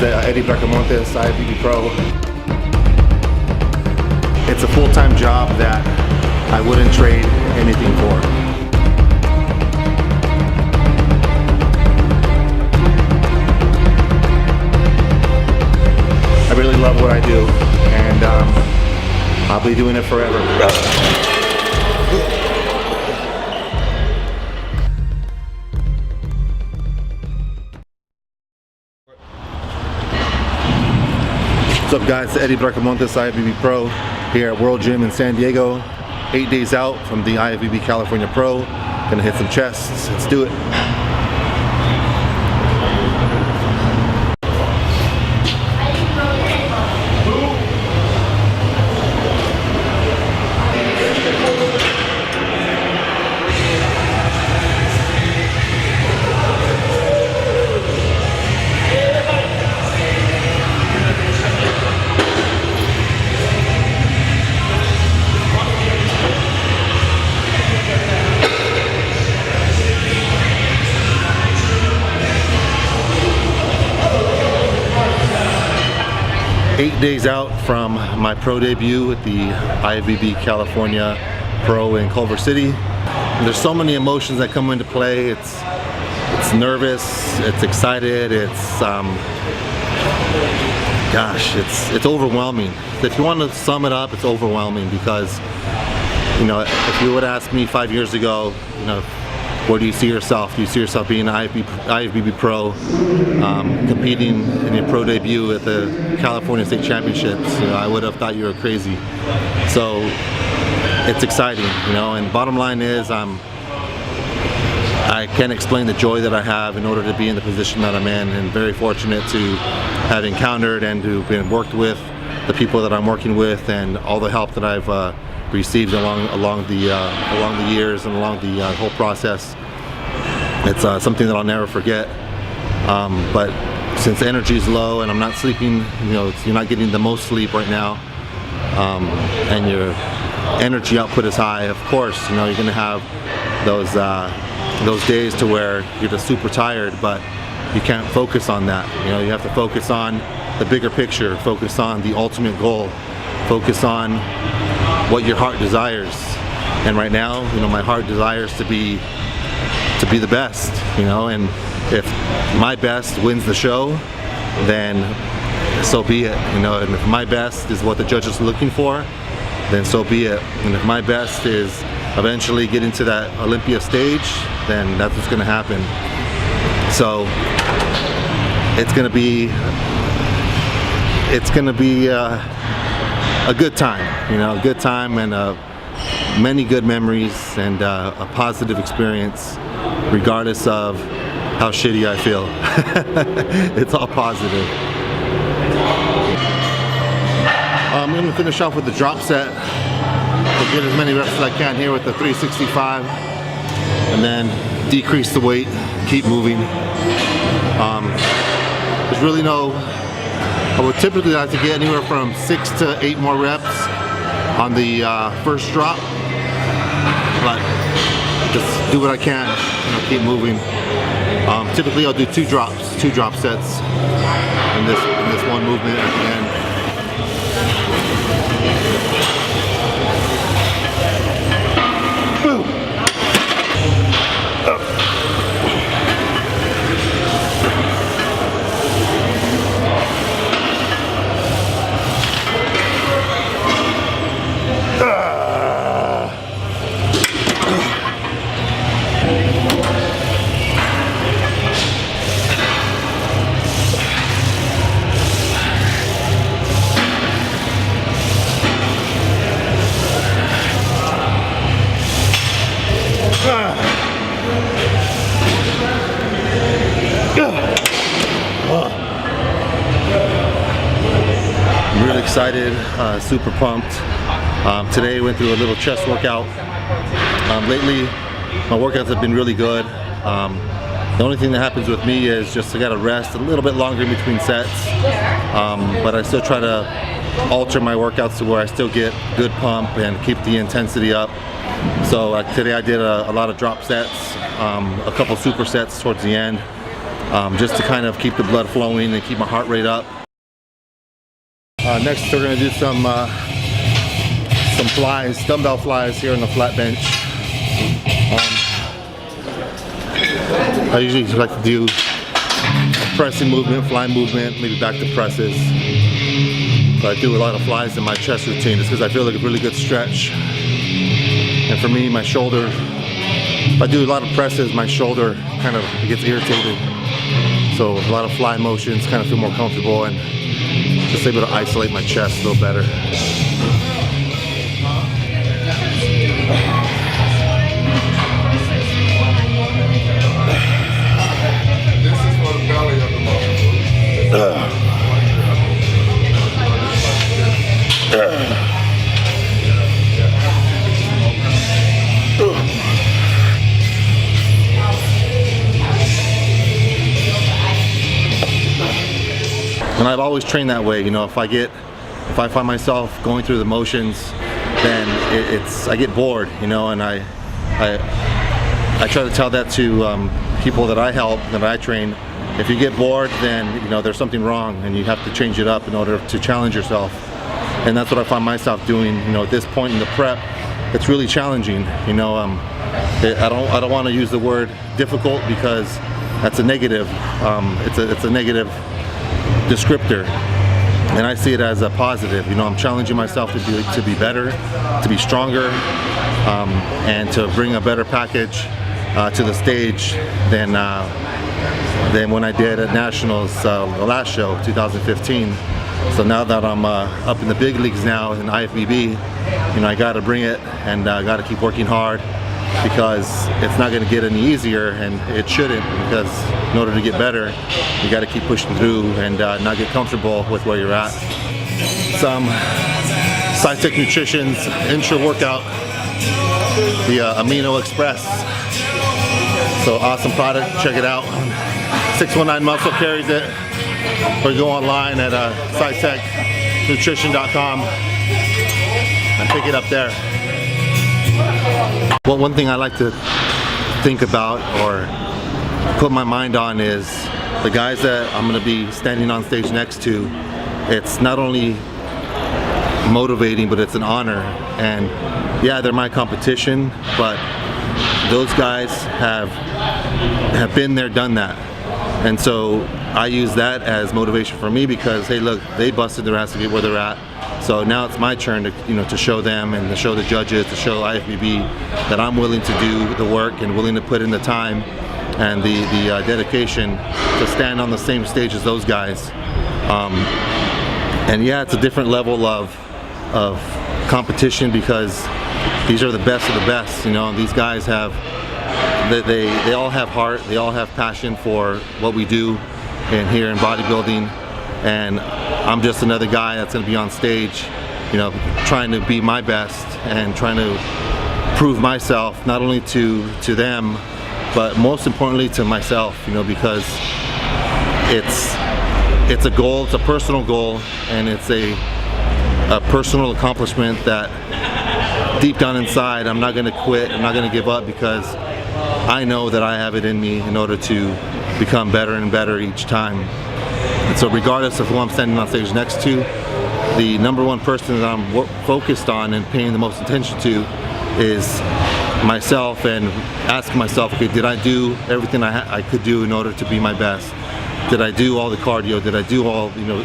Eddie Baracamontes, IFBB Pro. It's a full-time job that I wouldn't trade anything for. I really love what I do, and I'll be doing it forever. What's up guys, it's Eddie Baracamontes, IFBB Pro, here at World Gym in San Diego. 8 days out from the IFBB California Pro. Gonna hit some chests, let's do it. Eight days out from my pro debut at the IFBB California Pro in Culver City. There's so many emotions that come into play. It's nervous, it's excited, it's overwhelming. If you want to sum it up, it's overwhelming because, you know, if you would ask me 5 years ago, you know, where do you see yourself? Do you see yourself being an IFBB Pro, competing in your pro debut at the California State Championships? You know, I would have thought you were crazy. So it's exciting, you know, and bottom line is I can't explain the joy that I have in order to be in the position that I'm in, and very fortunate to have encountered and to have worked with the people that I'm working with and all the help that I've received along the years and along the whole process. It's something that I'll never forget. But since the energy is low and I'm not sleeping, you know, you're not getting the most sleep right now, and your energy output is high. Of course, you know, you're going to have those days to where you're just super tired, but you can't focus on that. You know, you have to focus on the bigger picture, focus on the ultimate goal, focus on what your heart desires. And right now, you know, my heart desires to be the best, you know, and if my best wins the show, then so be it, you know, and if my best is what the judges are looking for, then so be it. And if my best is eventually getting to that Olympia stage, then that's what's going to happen. So it's going to be a good time, you know, a good time, and many good memories, and a positive experience, regardless of how shitty I feel. It's all positive. I'm going to finish off with the drop set. I'll get as many reps as I can here with the 365, and then decrease the weight, keep moving. There's really no, I would typically like to get anywhere from 6 to 8 more reps on the first drop, but just do what I can, you know, keep moving. Typically I'll do two drop sets in this one movement at the end. I'm really excited, super pumped. Today went through a little chest workout. Lately my workouts have been really good. The only thing that happens with me is just I gotta rest a little bit longer in between sets, but I still try to alter my workouts to where I still get good pump and keep the intensity up. So today I did a lot of drop sets, a couple supersets towards the end, just to kind of keep the blood flowing and keep my heart rate up. Next, we're going to do some flies, dumbbell flies here on the flat bench. I usually like to do a pressing movement, fly movement, maybe back to presses. But I do a lot of flies in my chest routine just because I feel like a really good stretch. And for me, my shoulder, if I do a lot of presses, my shoulder kind of gets irritated. So a lot of fly motions kind of feel more comfortable and just able to isolate my chest a little better. This is for the belly of the muscle. And I've always trained that way, you know, if I find myself going through the motions, then I get bored, you know, and I try to tell that to people that I help, that I train. If you get bored, then, you know, there's something wrong and you have to change it up in order to challenge yourself. And that's what I find myself doing, you know, at this point in the prep. It's really challenging, you know. I don't want to use the word difficult because that's a negative. It's a negative descriptor, and I see it as a positive. You know, I'm challenging myself to be better, to be stronger, and to bring a better package to the stage than when I did at Nationals, the last show, 2015. So now that I'm up in the big leagues now in IFBB, you know, I got to bring it, and I got to keep working hard, because it's not going to get any easier, and it shouldn't, because in order to get better, you got to keep pushing through and not get comfortable with where you're at. Some SciTech Nutrition's intra workout, the Amino Express. So awesome product, check it out. 619 Muscle carries it, or go online at SciTechNutrition.com and pick it up there. Well, one thing I like to think about or put my mind on is the guys that I'm going to be standing on stage next to. It's not only motivating, but it's an honor. And yeah, they're my competition, but those guys have been there, done that. And so I use that as motivation for me, because hey, look, they busted their ass to get where they're at. So now it's my turn to, you know, to show them and to show the judges, to show IFBB that I'm willing to do the work and willing to put in the time and the dedication to stand on the same stage as those guys. And yeah, it's a different level of competition, because these are the best of the best. You know, these guys have, they all have heart, they all have passion for what we do here in bodybuilding. And I'm just another guy that's going to be on stage, you know, trying to be my best and trying to prove myself, not only to them, but most importantly to myself, you know, because it's a goal, it's a personal goal, and it's a personal accomplishment that deep down inside I'm not going to quit, I'm not going to give up, because I know that I have it in me in order to become better and better each time. And so regardless of who I'm standing on stage next to, the number one person that I'm focused on and paying the most attention to is myself, and asking myself, okay, did I do everything I could do in order to be my best? Did I do all the cardio? Did I do all, you know,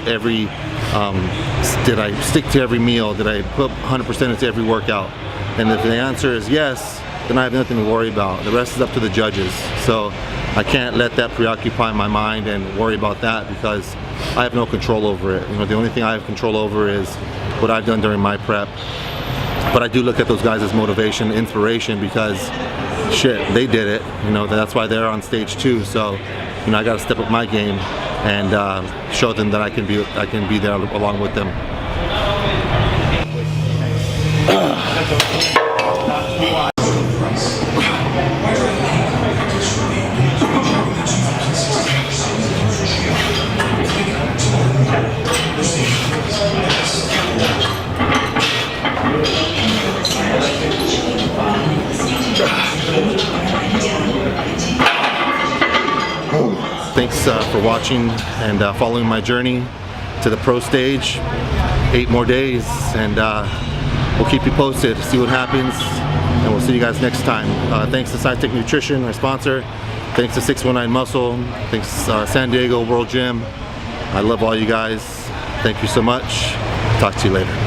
did I stick to every meal? Did I put 100% into every workout? And if the answer is yes, then I have nothing to worry about. The rest is up to the judges. So I can't let that preoccupy my mind and worry about that, because I have no control over it. You know, the only thing I have control over is what I've done during my prep. But I do look at those guys as motivation, inspiration, because shit, they did it. You know, that's why they're on stage too. So, you know, I got to step up my game and show them that I can be there along with them. thanks for watching and following my journey to the pro stage. 8 more days, and we'll keep you posted, see what happens, and we'll see you guys next time. Thanks to Scientific Nutrition, our sponsor. Thanks to 619 Muscle. Thanks San Diego World Gym. I love all you guys. Thank you so much. Talk to you later.